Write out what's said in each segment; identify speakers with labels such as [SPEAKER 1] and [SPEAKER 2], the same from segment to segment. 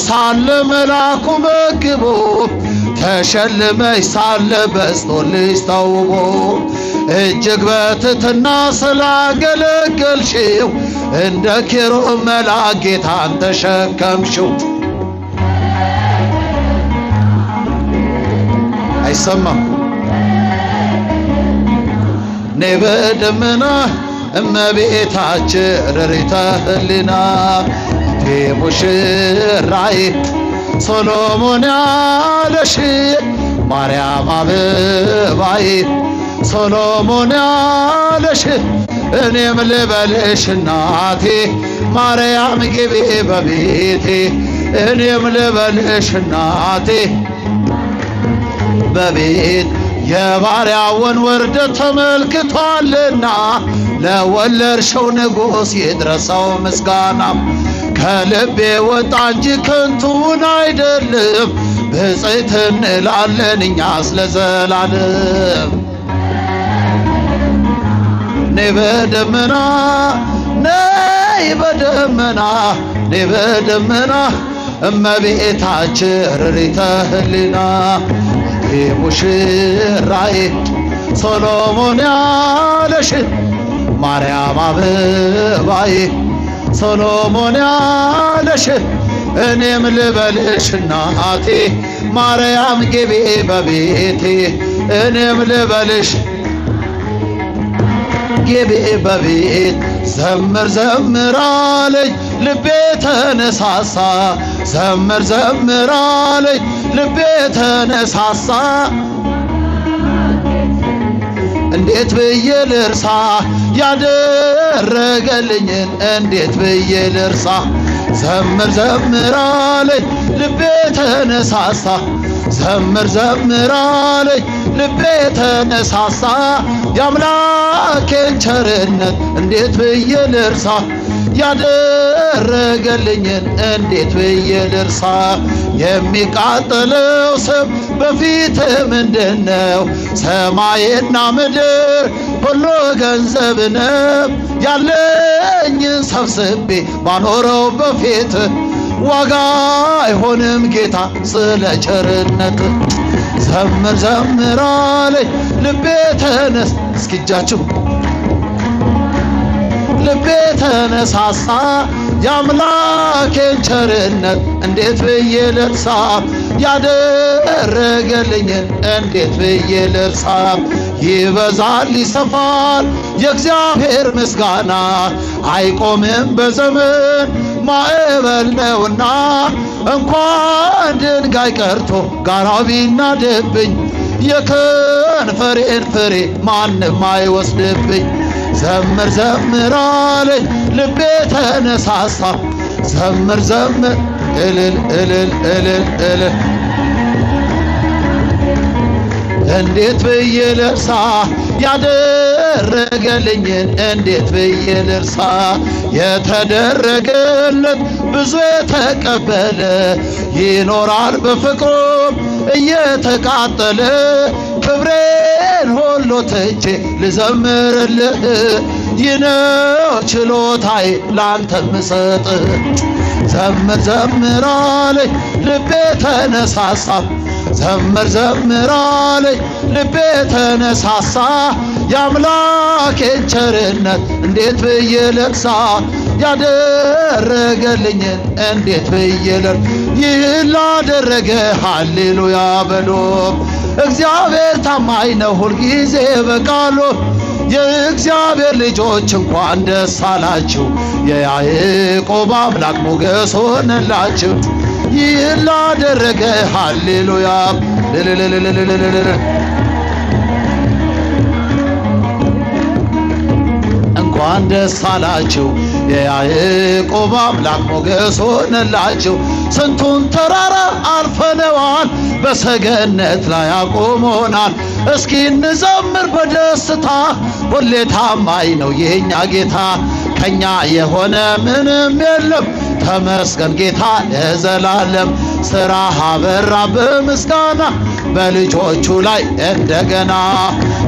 [SPEAKER 1] ሳለ መላኩ መግቦ ተሸልመሽ ሳለ በስቶልሽ ተውቦ እጅግ በትሕትና ስላገለገልሽው እንደ ኪሩብ መልአክ ጌታን ተሸከምሽው። አይሰማም ነይ በደመና እመቤታችን ርሪተ ህሊና ሙሽራዬ ሶሎሞን ያለሽ ማርያም አበባዬ ሶሎሞን ያለሽ እኔም ልበልሽ እናቴ ማርያም ግቢ በቤቴ እኔም ልበልሽ እናቴ በቤት የባሪያውን ውርደት ተመልክቷልና ለወለድሽው ንጉሥ ይድረሰው ምስጋና። ከልቤ ወጣ እንጂ ከንቱን አይደለም ብፅዕት እንላለን እኛስ ለዘላለም። ነይ በደመና ነይ በደመና ነይ በደመና እመቤታችን ርሪተ ህሊና ሙሽራዬ ሶሎሞን ያለሽ ማርያም አበባዬ ሶሎሞን ያለሽ እኔም ልበልሽ እናቴ ማርያም ግቢ በቤቴ እኔም ልበልሽ ግቢ በቤት። ዘምር ዘምር አለኝ ልቤ ተነሳሳ ዘምር ዘምር አለኝ ልቤ ተነሳሳ እንዴት ብዬ ልርሳ ያደረገልኝን እንዴት ብዬ ልርሳ። ዘምር ዘምር አለኝ ልቤ ተነሳሳ ዘምር ዘምር አለኝ ልቤ ተነሳሳ የአምላኬን ቸርነት እንዴት ብዬ ልርሳ ያደረገልኝን እንዴት ብዬ ልርሳ። የሚቃጠለው ስም በፊት ምንድነው? ሰማይና ምድር ሁሉ ገንዘብ ነው። ያለኝን ሰብስቤ ባኖረው በፊት ዋጋ አይሆንም ጌታ ስለ ቸርነት። ዘምር ዘምር አለኝ ልቤ ተነስ እስኪ እጃችሁ ልቤ ተነሳሳ የአምላኬን ቸርነት እንዴት ብዬ ልርሳ ያደረገልኝን እንዴት ብዬ ልርሳ። ይበዛል ይሰፋል የእግዚአብሔር ምስጋና አይቆምም በዘመን ማዕበል ነውና እንኳን ድንጋይ ቀርቶ ጋራው ቢናድብኝ የከንፈሬን ፍሬ ማንም አይወስድብኝ። ዘምር ዘምር አለኝ ልቤ ተነሳሳ ዘምር ዘምር እልል እልል እልል እልል እንዴት ብዬ ልርሳ ያደረገልኝን እንዴት ብዬ ልርሳ። የተደረገለት ብዙ የተቀበለ ይኖራል በፍቅሩም እየተቃጠለ ክብሬን ሁሉ ትቼ ልዘምርልህ ይህ ነው ችሎታዬ ላንተ ምሰጥ። ዘምር ዘምር አለኝ ልቤ ተነሳሳ ዘምር ዘምር አለኝ ልቤ ተነሳሳ የአምላኬን ቸርነት እንዴት ብዬ ልርሳ ያደረገልኝን እንዴት ብዬ ልርሳ። ይህን ላደረገ ሃሌሉያ በሉ። እግዚአብሔር ታማኝ ነው ሁልጊዜ በቃሉ። የእግዚአብሔር ልጆች እንኳን ደስ አላችሁ የያዕቆብ አምላክ ሞገስ ሆነላችሁ። ይህን ላደረገ ሃሌሉያ እንኳን ደስ አላችሁ የያዕቆብ አምላክ ሞገስ ሆነላችሁ። ስንቱን ተራራ አልፈነዋል በሰገነት ላይ አቆሞናል። እስኪ እንዘምር በደስታ ሁሌ ታማኝ ነው የኛ ጌታ። ከኛ የሆነ ምንም የለም ተመስገን ጌታ ለዘላለም። ሥራህ አበራ በምስጋና በልጆቹ ላይ እንደገና።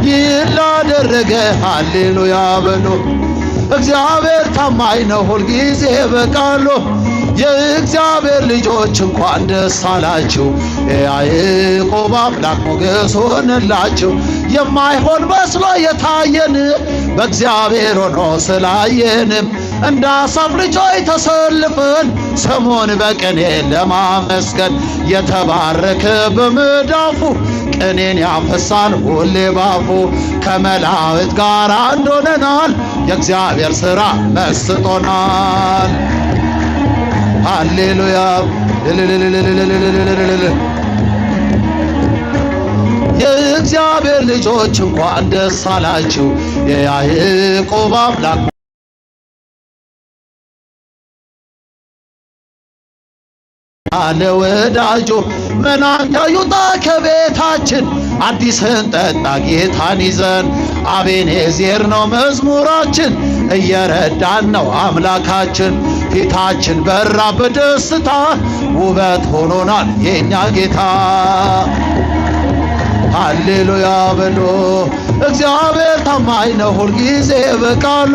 [SPEAKER 1] ይህን ላደረገ ሃሌሉያ በሉ። እግዚአብሔር ታማኝ ነው ሁልጊዜ በቃሉ። የእግዚአብሔር ልጆች እንኳን ደስ አላችሁ። የያዕቆብ አምላክ ሞገስ ሆነላችሁ። የማይሆን መስሎ የታየን በእግዚአብሔር ሆኖ ስላየንም እንደ አሳፍ ልጆች ተሰልፈን ስሙን በቅኔ ለማመስገን የተባረከ በመዳፉ ቅኔን ያፈሳል ሁሌ ባፉ። ከመላእክት ጋር አንድ ሆነናል። የእግዚአብሔር ሥራ መስጦናል። ሃሌሉያ የእግዚአብሔር ልጆች እንኳን ደስ አላችሁ። የያዕቆብ አምላክ አለ ወዳጆ መናኛ ይውጣ ከቤታችን አዲስን ጠጣ ጌታን ይዘን። አቤኔዜር ነው መዝሙራችን እየረዳን ነው አምላካችን። ፊታችን በራ በደስታ ውበት ሆኖናል የኛ ጌታ። ሃሌሉያ በሎ እግዚአብሔር ታማኝ ነው ሁልጊዜ በቃሉ።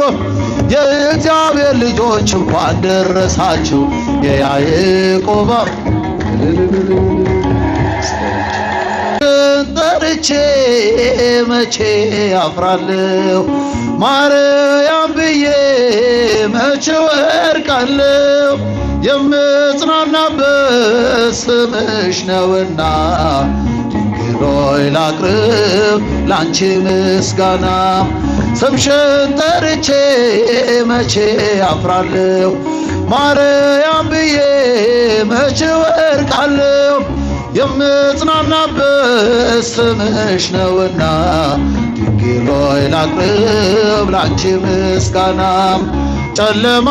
[SPEAKER 1] የእግዚአብሔር ልጆች እንኳን ደረሳችሁ። የያዕቆብ ጠርቼ መቼ አፍራለሁ? ማርያም ብዬ መቼ ወድቃለሁ? የምጽናናበት ስምሽ ነውና ድንግሎይ ላቅርብ ላንቺ ምስጋና። ስምሽን ጠርቼ መቼ አፍራለሁ? ማርያም ብዬ መቼ ወድቃለሁ? የምጽናናበት ስምሽ ነውና ድንግሎይ ላቅርብ ላንቺ ምስጋና። ጨለማ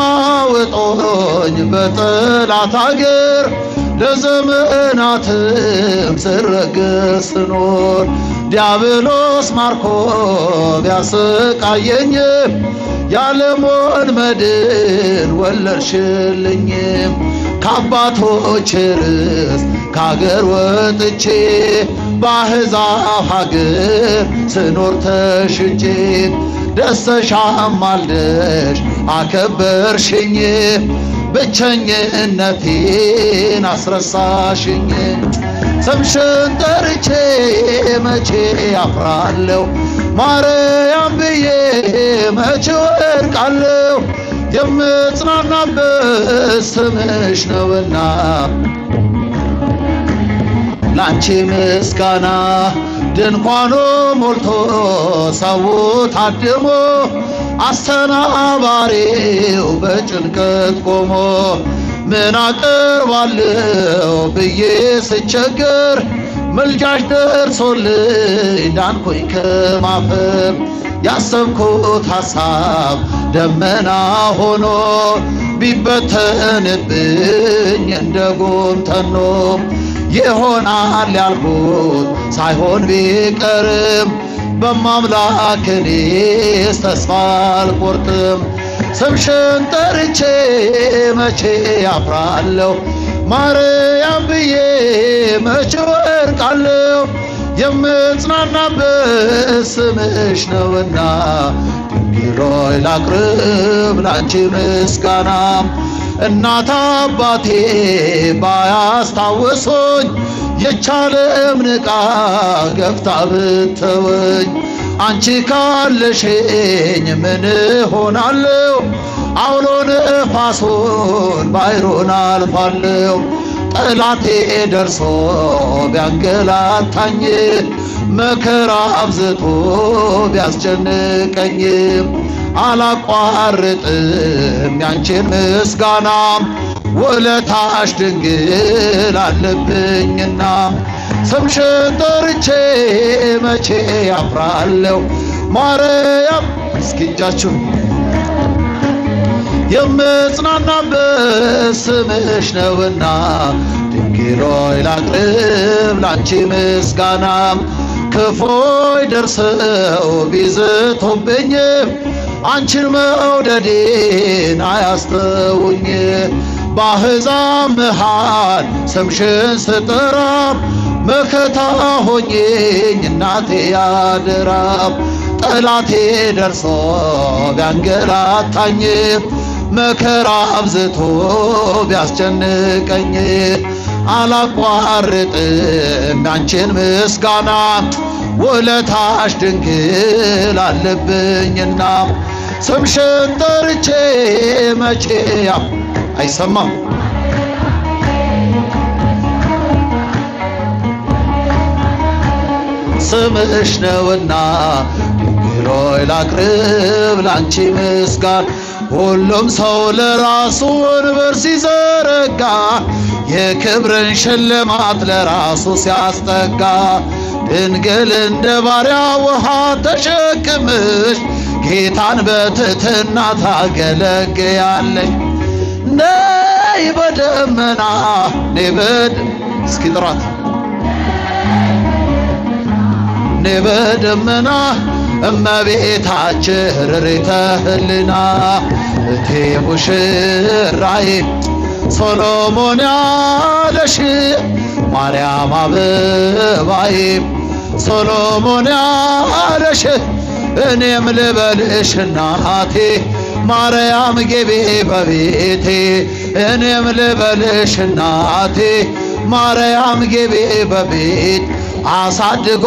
[SPEAKER 1] ውጦኝ በጠላት አገር ለዘመናትም ስረግጥ ስኖር ዲያብሎስ ማርኮ ቢያሰቃየኝ ያለሞን መድን ወለድሽልኝ። ከአባቶች ርስት ከአገር ወጥቼ በአሕዛብ ሀገር ስኖር ተሽጬ ደስተሻም አልደሽ አከበርሽኝ። ብቸኝነቴን አስረሳሽኝ። ስምሽን ጠርቼ መቼ አፍራለሁ? ማርያም ብዬ መቼ ወድቃለሁ? የምጽናናበት ስምሽ ነውና ላንቺ ምስጋና። ድንኳኑ ሞልቶ ሰው ታድሞ አስተናባሪው በጭንቀት ቆሞ ምን አቀርባለሁ ብዬ ስቸገር ምልጃሽ ደርሶልኝ ዳንኩኝ ከማፈር። ያሰብኩት ሐሳብ ደመና ሆኖ ቢበተንብኝ እንደ ጉም ተኖ ይሆናል ያልኩት ሳይሆን ቢቀርም በማምላክ እኔስ ተስፋ አልቆርጥም። ስምሽን ጠርቼ መቼ አፍራለሁ? ማርያም ብዬ መቼ ወድቃለሁ? የምጽናናበት ስምሽ ነውና ድንግሎይ ላቅርብ ላንቺ ምስጋና። እናት አባቴ ባያስታውሱኝ የቻለም ንቃ ገፍታ ብትወኝ አንቺ ካለሽኝ ምን ሆናለሁ? አውሎ ነፋሱን ባሕሩን አልፋለሁ። ጠላቴ ደርሶ ቢያንገላታኝ መከራ አብዝቶ ቢያስጨንቀኝ አላቋርጥም ያንቺን ምስጋና። ውለታሽ ድንግል አለብኝና ስምሽን ጠርቼ መቼ አፍራለሁ? ማርያም እስኪ እጃችሁን የምጽናናበት ስምሽ ነውና ድንግሎይ ላቅርብ ላንቺ ምስጋና። ክፎይ ደርሰው ቢዝቱብኝ አንቺን መውደዴን አያስተውኝ። በአሕዛብ መሃል ስምሽን ስጠራ መከታ ሆኜኝ እናቴ ያደራ። ጠላቴ ደርሶ ቢያንገላታኝ መከራ አብዝቶ ቢያስጨንቀኝ አላቋርጥም ያንቺን ምስጋና ውለታሽ ድንግል አለብኝና ስምሽን ጠርቼ መቼ አይሰማም ስምሽ ነውና ድንግል ሆይ ላቅርብ ላንቺ ምስጋና ሁሉም ሰው ለራሱ ወንበር ሲዘረጋ የክብርን ሽልማት ለራሱ ሲያስጠጋ ድንግል እንደ ባሪያ ውሃ ተሸክምሽ ጌታን በትሕትና ታገለግያለሽ። ነይ በደመና ነይ እስኪ ጥራት ነይ በደመና እመቤታችን ርሪተ ህሊና እቴ ሙሽራዬ ሶሎሞን ያለሽ ማርያም አበባዬ ሶሎሞን ያለሽ እኔም ልበልሽ እናቴ ማርያም ግቢ በቤቴ እኔም ልበልሽ እናቴ ማርያም ግቢ በቤት አሳድጎ